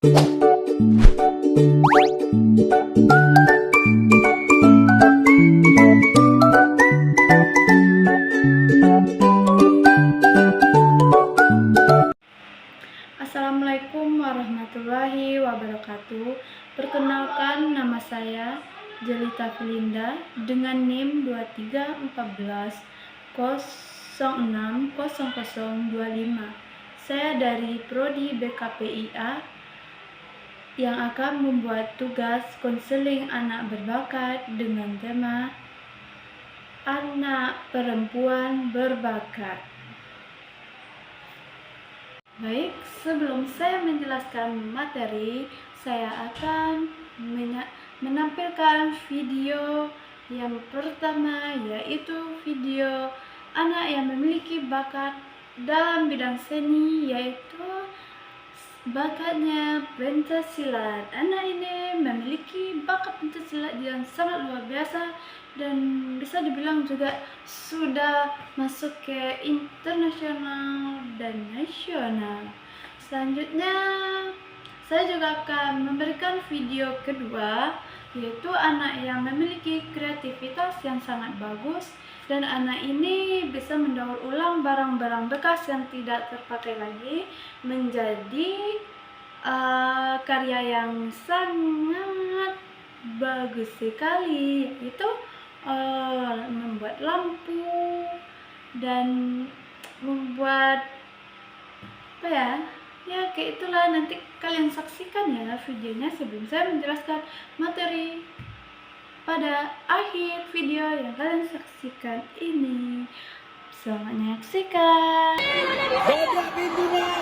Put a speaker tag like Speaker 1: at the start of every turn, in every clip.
Speaker 1: Assalamualaikum warahmatullahi wabarakatuh. Perkenalkan, nama saya Jelita Felinda dengan NIM 2314060025. Saya dari Prodi BKPIA yang akan membuat tugas konseling anak berbakat dengan tema Anak Perempuan Berbakat. Baik, sebelum saya menjelaskan materi, saya akan menampilkan video yang pertama, yaitu video anak yang memiliki bakat dalam bidang seni, yaitu bakatnya pencaksilat. Anak ini memiliki bakat pencaksilat yang sangat luar biasa dan bisa dibilang juga sudah masuk ke internasional dan nasional. Selanjutnya saya juga akan memberikan video kedua, yaitu anak yang memiliki kreativitas yang sangat bagus dan anak ini bisa mendaur ulang barang-barang bekas yang tidak terpakai lagi menjadi karya yang sangat bagus sekali, yaitu membuat lampu dan membuat ya kayak itulah. Nanti kalian saksikan ya videonya sebelum saya menjelaskan materi pada akhir video yang kalian saksikan ini. Selamat menyaksikan.
Speaker 2: Buka pintunya.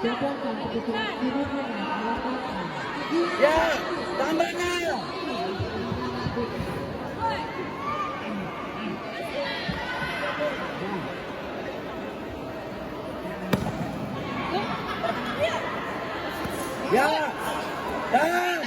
Speaker 2: Ya, tahan. Ya, tambahnya. Ya, tahan.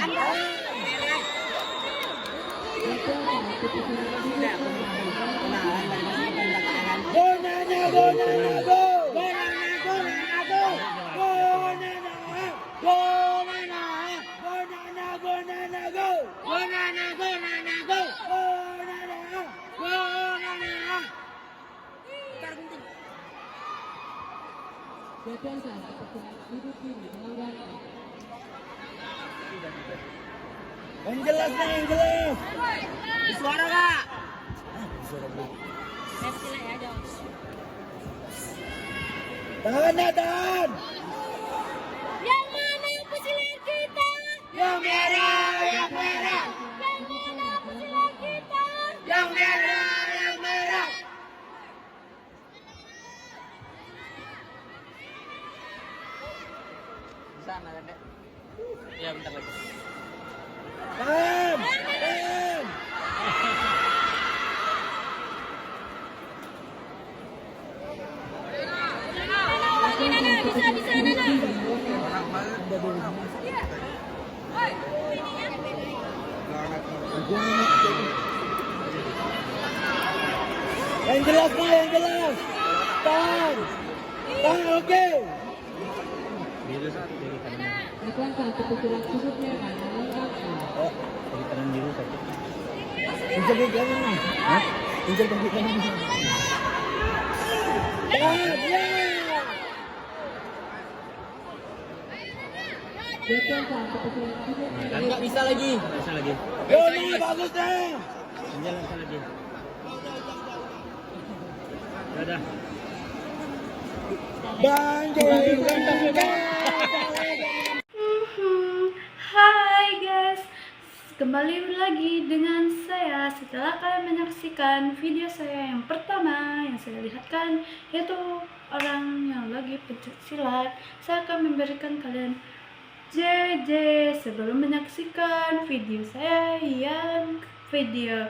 Speaker 2: Yang jelas nih, yang jelas. Suara kak. Tahan.
Speaker 3: Yang mana pesilat kita?
Speaker 2: Yang merah.
Speaker 3: Yang mana pesilat kita?
Speaker 2: Yang merah.
Speaker 4: Sana kan, Dek? Ya, bentar lagi.
Speaker 2: Tahan.
Speaker 3: Bisa Nana.
Speaker 2: Yang jelas nih, yang jelas. Tahan, oke.
Speaker 4: Biru satu dari kanan.
Speaker 2: Oh,
Speaker 4: Dari kanan biru satu.
Speaker 2: injek di kanan nih. Hah? Injek di kanan. Tahan, ya.
Speaker 4: Kan nggak bisa lagi.
Speaker 2: Yoni, bagus deh.
Speaker 4: Jalan lagi. Dadah.
Speaker 1: Hai guys, kembali lagi dengan saya setelah kalian menyaksikan video saya yang pertama yang saya lihatkan, yaitu orang yang lagi pencak silat. Saya akan memberikan kalian JJ sebelum menyaksikan video saya yang video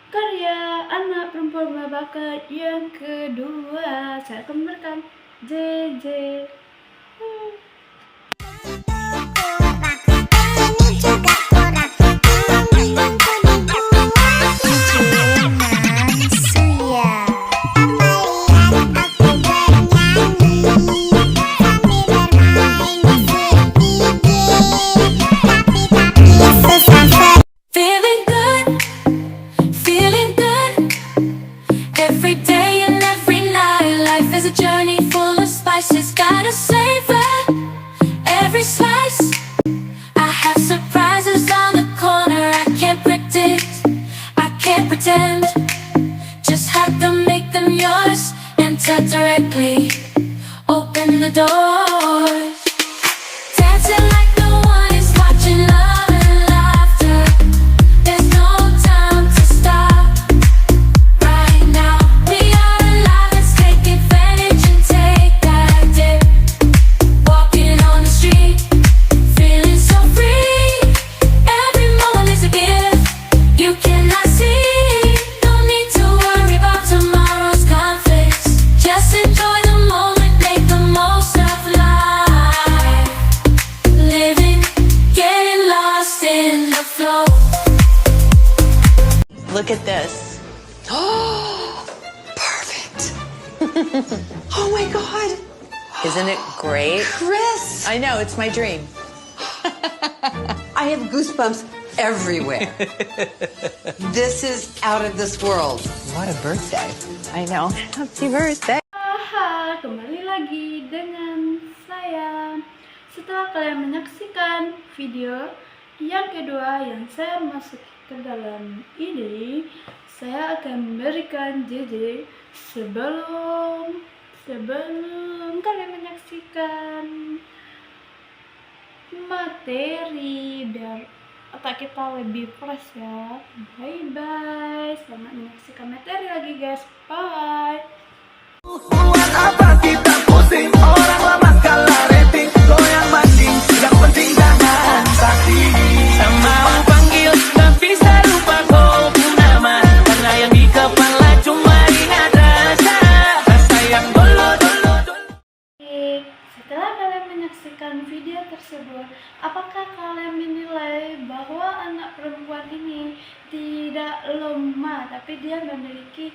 Speaker 1: karya anak perempuan berbakat yang kedua. Saya akan memberikan JJ.
Speaker 5: every day and every night. Life is a journey full of spices, gotta savor every slice. I have surprises on the corner, I can't predict, I can't pretend. Just have to make them yours, enter directly, open the doors. Dancing like no one is watching, love and laughter. There's no time to stop. Right now, we are alive, let's take advantage and take that dip. Walking on the street, feeling so free. Every moment is a gift you cannot see. No need to worry about tomorrow's conflicts. Just enjoy the moment, make the most of life. Living, getting lost in the flow.
Speaker 6: Look at this. Oh, perfect. Oh my God. Isn't it great? Chris! I know, it's my dream. I have goosebumps everywhere. This is out of this world. What a birthday. I know. Happy birthday.
Speaker 1: Haha, kembali lagi dengan saya. Setelah kalian menyaksikan video yang kedua yang saya masuk ke dalam ini, saya akan memberikan JJ sebelum kalian menyaksikan materi biar otak kita lebih fresh ya. Bye bye, selamat menyaksikan materi lagi guys, bye.
Speaker 2: Buat apa kita pusing, orang lama kalah rating, goyang banding, yang penting jangan sakit. Mau panggil, gak bisa lupa kau pun nama, karena yang di kepala cuma ingat rasa yang dulu.
Speaker 1: Setelah kalian menyaksikan video tersebut, apakah kalian menilai bahwa anak perempuan ini tidak lemah, tapi dia memiliki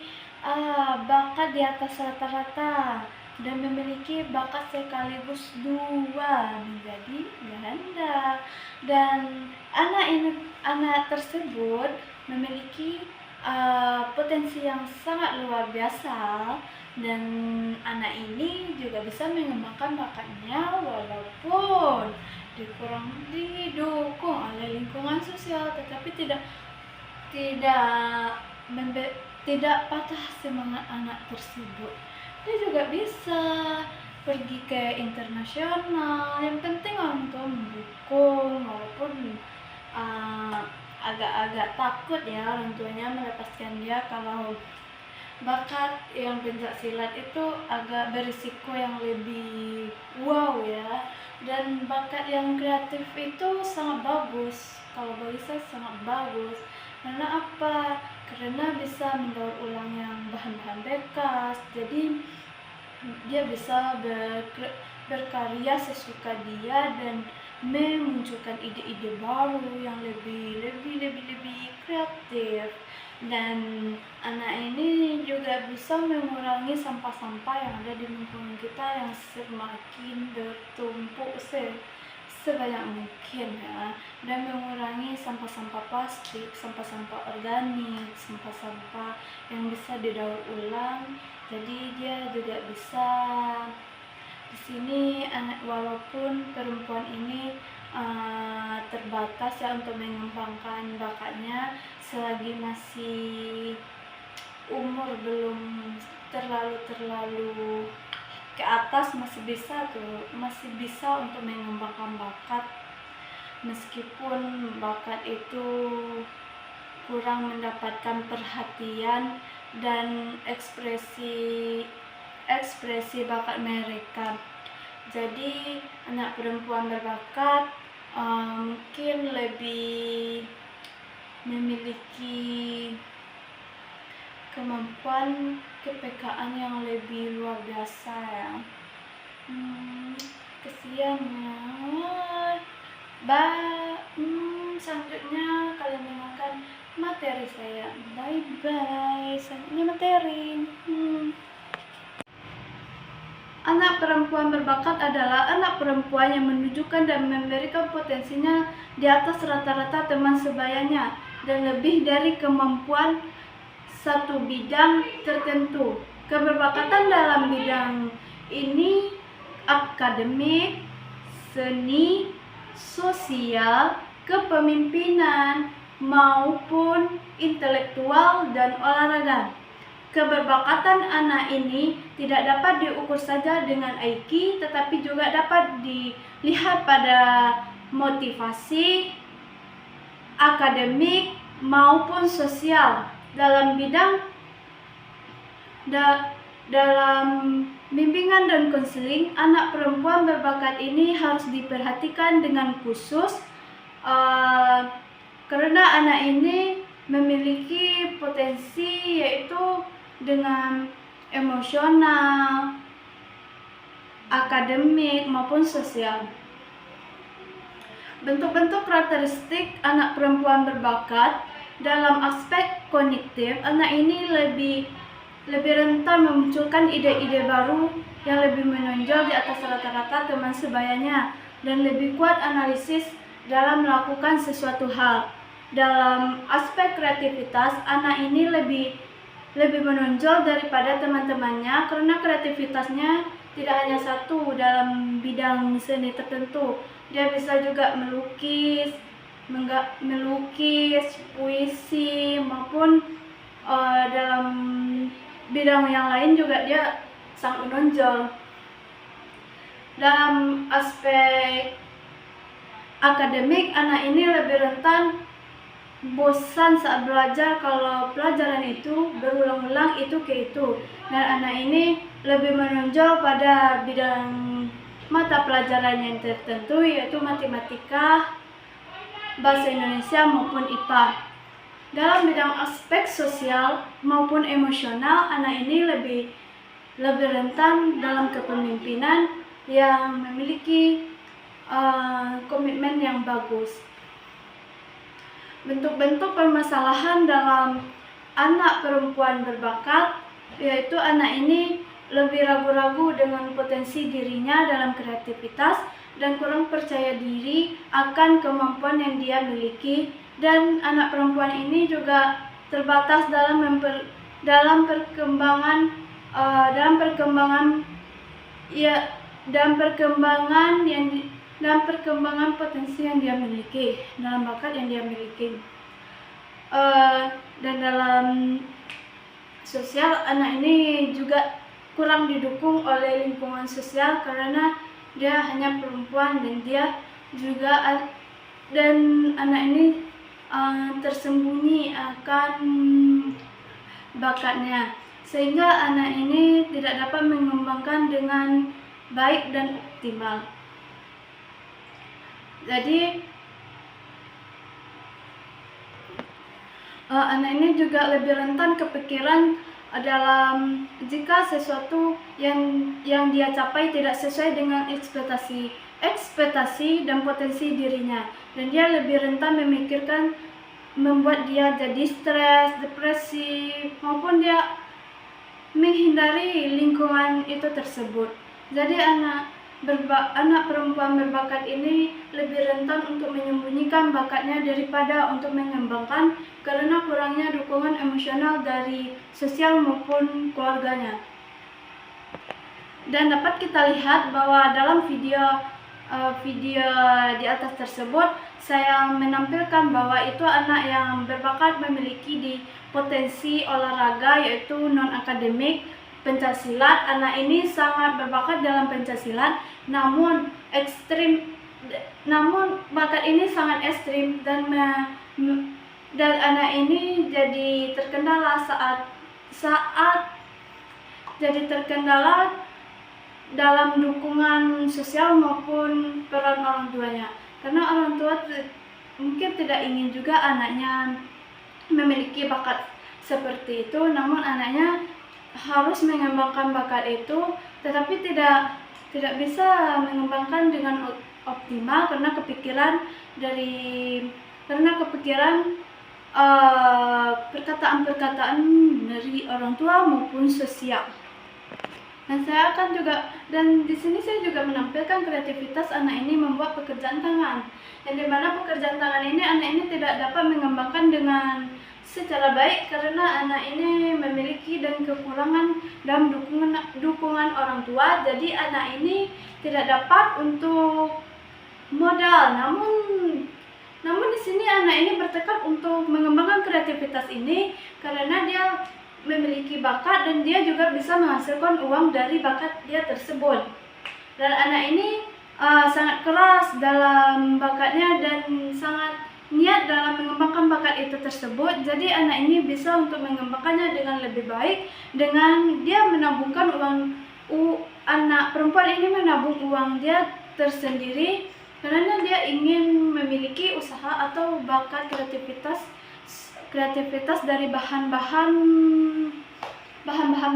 Speaker 1: bakat di atas rata-rata dan memiliki bakat sekaligus dua menjadi ganda, dan anak tersebut memiliki potensi yang sangat luar biasa, dan anak ini juga bisa mengembangkan bakatnya walaupun didukung oleh lingkungan sosial, tetapi tidak patah semangat anak tersebut. Dia juga bisa pergi ke internasional. Yang penting orang tua mendukung, walaupun agak-agak takut ya orang tuanya melepaskan dia kalau bakat yang pencak silat itu agak berisiko yang lebih wow ya, dan bakat yang kreatif itu sangat bagus. Kalau bagi saya sangat bagus. Karena apa? Karena bisa mendaur ulang yang bahan-bahan bekas, jadi dia bisa berkarya sesuka dia dan memunculkan ide-ide baru yang lebih kreatif. Dan anak ini juga bisa mengurangi sampah-sampah yang ada di lingkungan kita yang semakin bertumpuk sebanyak mungkin ya, dan mengurangi sampah-sampah plastik, sampah-sampah organik, sampah-sampah yang bisa didaur ulang. Jadi dia juga bisa di sini, walaupun perempuan ini terbatas ya untuk mengembangkan bakatnya, selagi masih umur belum terlalu ke atas, masih bisa untuk mengembangkan bakat, meskipun bakat itu kurang mendapatkan perhatian dan ekspresi bakat mereka. Jadi anak perempuan berbakat mungkin lebih memiliki kemampuan kepekaan yang lebih luar biasa ya. Kesian ya. Selanjutnya kalian dengarkan materi saya. Bye bye. Selanjutnya materi. Anak perempuan berbakat adalah anak perempuan yang menunjukkan dan memberikan potensinya di atas rata-rata teman sebayanya dan lebih dari kemampuan satu bidang tertentu. Keberbakatan dalam bidang ini akademik, seni, sosial, kepemimpinan, maupun intelektual dan olahraga. Keberbakatan anak ini tidak dapat diukur saja dengan IQ, tetapi juga dapat dilihat pada motivasi, akademik, maupun sosial. Dalam bimbingan dan konseling, anak perempuan berbakat ini harus diperhatikan dengan khusus karena anak ini memiliki potensi, yaitu dengan emosional, akademik, maupun sosial. Bentuk-bentuk karakteristik anak perempuan berbakat dalam aspek kognitif, anak ini lebih rentan memunculkan ide-ide baru yang lebih menonjol di atas rata-rata teman sebayanya dan lebih kuat analisis dalam melakukan sesuatu hal. Dalam aspek kreativitas, anak ini lebih menonjol daripada teman-temannya karena kreativitasnya tidak hanya satu dalam bidang seni tertentu. Dia bisa juga melukis, puisi, maupun dalam bidang yang lain juga dia sangat menonjol. Dalam aspek akademik, anak ini lebih rentan bosan saat belajar kalau pelajaran itu berulang-ulang itu ke itu, dan anak ini lebih menonjol pada bidang mata pelajaran yang tertentu, yaitu matematika, bahasa Indonesia, maupun IPA. Dalam bidang aspek sosial maupun emosional, anak ini lebih rentan dalam kepemimpinan yang memiliki komitmen yang bagus. Bentuk-bentuk permasalahan dalam anak perempuan berbakat, yaitu anak ini lebih ragu-ragu dengan potensi dirinya dalam kreativitas dan kurang percaya diri akan kemampuan yang dia miliki, dan anak perempuan ini juga terbatas dalam perkembangan potensi yang dia miliki, dalam bakat yang dia miliki. Dan dalam sosial, anak ini juga kurang didukung oleh lingkungan sosial karena dia hanya perempuan, dan anak ini tersembunyi akan bakatnya, sehingga anak ini tidak dapat mengembangkan dengan baik dan optimal. Jadi anak ini juga lebih rentan kepikiran dalam jika sesuatu yang dia capai tidak sesuai dengan ekspektasi dan potensi dirinya, dan dia lebih rentan memikirkan membuat dia jadi stres, depresi, maupun dia menghindari lingkungan itu tersebut. Jadi anak perempuan berbakat ini lebih rentan untuk menyembunyikan bakatnya daripada untuk mengembangkan karena kurangnya dukungan emosional dari sosial maupun keluarganya. Dan dapat kita lihat bahwa dalam video di atas tersebut saya menampilkan bahwa itu anak yang berbakat memiliki di potensi olahraga, yaitu non-akademik, pencaksilat. Anak ini sangat berbakat dalam pencaksilat, namun bakat ini sangat ekstrim, dan anak ini jadi terkendala dalam dukungan sosial maupun peran orang tuanya, karena orang tua mungkin tidak ingin juga anaknya memiliki bakat seperti itu, namun anaknya harus mengembangkan bakat itu, tetapi tidak bisa mengembangkan dengan optimal karena kepikiran perkataan-perkataan dari orang tua maupun sosial. Dan di sini saya juga menampilkan kreativitas anak ini membuat pekerjaan tangan, yang dimana pekerjaan tangan ini anak ini tidak dapat mengembangkan dengan secara baik karena anak ini memiliki dan kekurangan dalam dukungan orang tua. Jadi anak ini tidak dapat untuk modal. Namun di sini anak ini bertekad untuk mengembangkan kreativitas ini karena dia memiliki bakat dan dia juga bisa menghasilkan uang dari bakat dia tersebut. Dan anak ini sangat keras dalam bakatnya dan sangat niat dalam mengembangkan bakat itu tersebut. Jadi anak ini bisa untuk mengembangkannya dengan lebih baik dengan dia menabungkan anak perempuan ini menabung uang dia tersendiri karena dia ingin memiliki usaha atau bakat kreativitas dari bahan-bahan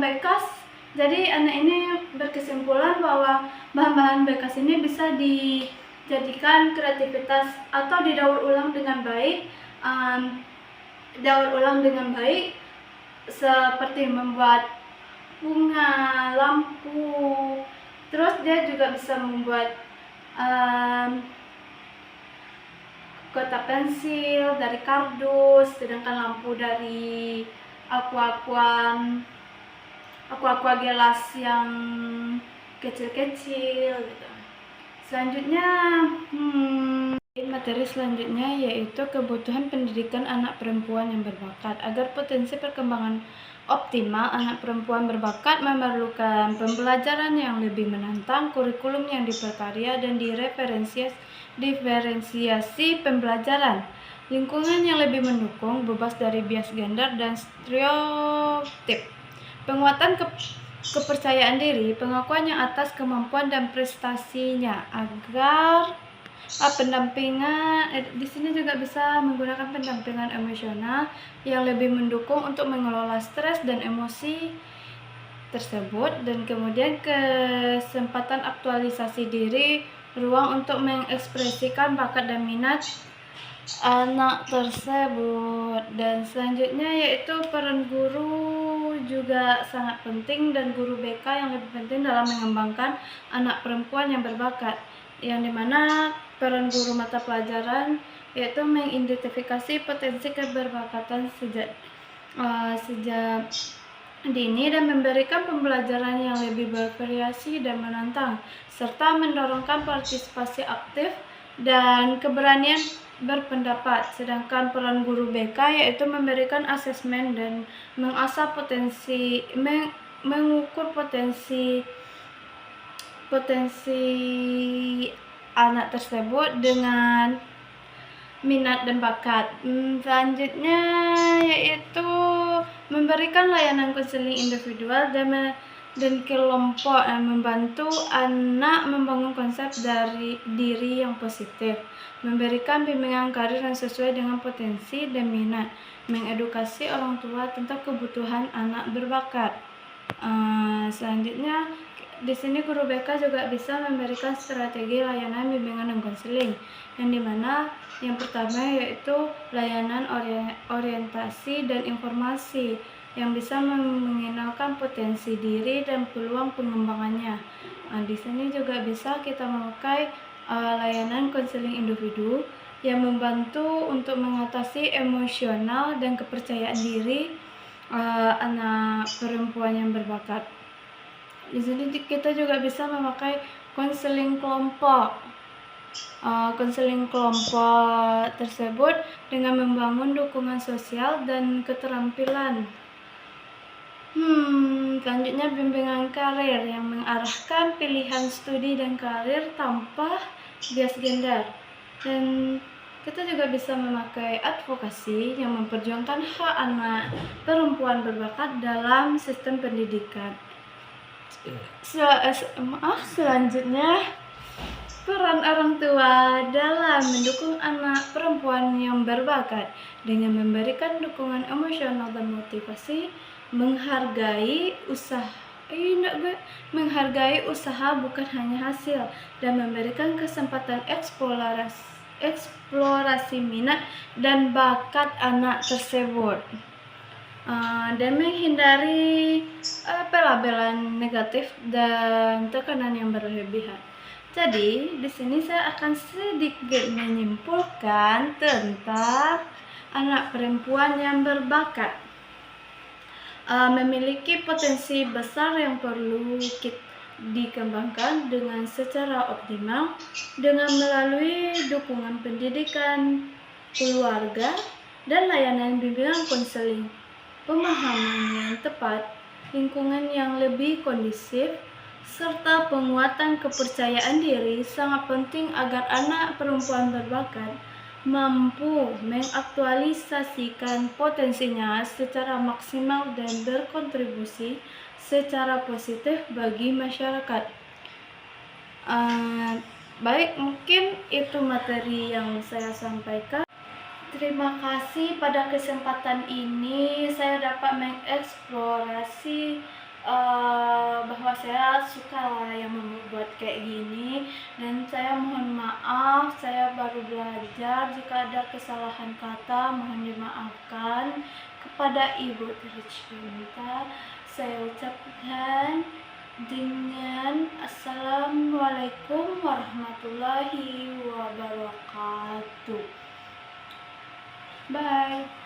Speaker 1: bekas. Jadi anak ini berkesimpulan bahwa bahan-bahan bekas ini bisa dijadikan kreativitas atau didaur ulang dengan baik. Seperti membuat bunga, lampu. Terus dia juga bisa membuat kotak pensil dari kardus, sedangkan lampu dari aqua gelas yang kecil-kecil gitu. Selanjutnya materi selanjutnya yaitu kebutuhan pendidikan anak perempuan yang berbakat. Agar potensi perkembangan optimal, anak perempuan berbakat memerlukan pembelajaran yang lebih menantang, kurikulum yang diperkarya dan diferensiasi pembelajaran, lingkungan yang lebih mendukung, bebas dari bias gender dan stereotip, penguatan kepercayaan diri, pengakuan yang atas kemampuan dan prestasinya, agar pendampingan di sini juga bisa menggunakan pendampingan emosional yang lebih mendukung untuk mengelola stres dan emosi tersebut, dan kemudian kesempatan aktualisasi diri, ruang untuk mengekspresikan bakat dan minat anak tersebut. Dan selanjutnya yaitu peran guru juga sangat penting, dan guru BK yang lebih penting dalam mengembangkan anak perempuan yang berbakat, yang dimana peran guru mata pelajaran yaitu mengidentifikasi potensi keberbakatan sejak dini dan memberikan pembelajaran yang lebih bervariasi dan menantang, serta mendorongkan partisipasi aktif dan keberanian berpendapat. Sedangkan peran guru BK yaitu memberikan asesmen dan mengasah mengukur potensi anak tersebut dengan minat dan bakat. Selanjutnya yaitu memberikan layanan konseling individual dan kelompok, membantu anak membangun konsep dari diri yang positif, memberikan bimbingan karir yang sesuai dengan potensi dan minat, mengedukasi orang tua tentang kebutuhan anak berbakat. Selanjutnya di sini guru BK juga bisa memberikan strategi layanan bimbingan dan konseling, yang dimana yang pertama yaitu layanan orientasi dan informasi yang bisa mengenalkan potensi diri dan peluang pengembangannya. Di sini juga bisa kita memakai layanan konseling individu yang membantu untuk mengatasi emosional dan kepercayaan diri anak perempuan yang berbakat. Di sini kita juga bisa memakai konseling kelompok. Konseling kelompok tersebut dengan membangun dukungan sosial dan keterampilan. Selanjutnya bimbingan karir yang mengarahkan pilihan studi dan karir tanpa bias gender. Dan kita juga bisa memakai advokasi yang memperjuangkan hak anak perempuan berbakat dalam sistem pendidikan. Selanjutnya peran orang tua dalam mendukung anak perempuan yang berbakat dengan memberikan dukungan emosional dan motivasi, menghargai usaha bukan hanya hasil, dan memberikan kesempatan eksplorasi minat dan bakat anak tersebut, dan menghindari pelabelan negatif dan tekanan yang berlebihan. Jadi di sini saya akan sedikit menyimpulkan tentang anak perempuan yang berbakat memiliki potensi besar yang perlu dikembangkan dengan secara optimal dengan melalui dukungan pendidikan, keluarga, dan layanan bimbingan konseling, pemahaman yang tepat, lingkungan yang lebih kondusif, serta penguatan kepercayaan diri sangat penting agar anak perempuan berbakat mampu mengaktualisasikan potensinya secara maksimal dan berkontribusi secara positif bagi masyarakat. Baik, mungkin itu materi yang saya sampaikan. Terima kasih pada kesempatan ini saya dapat mengeksplorasi bahwa saya suka yang membuat kayak gini, dan saya mohon maaf saya baru belajar, jika ada kesalahan kata mohon dimaafkan. Kepada ibu tercinta saya ucapkan dengan Assalamualaikum warahmatullahi wabarakatuh. Bye.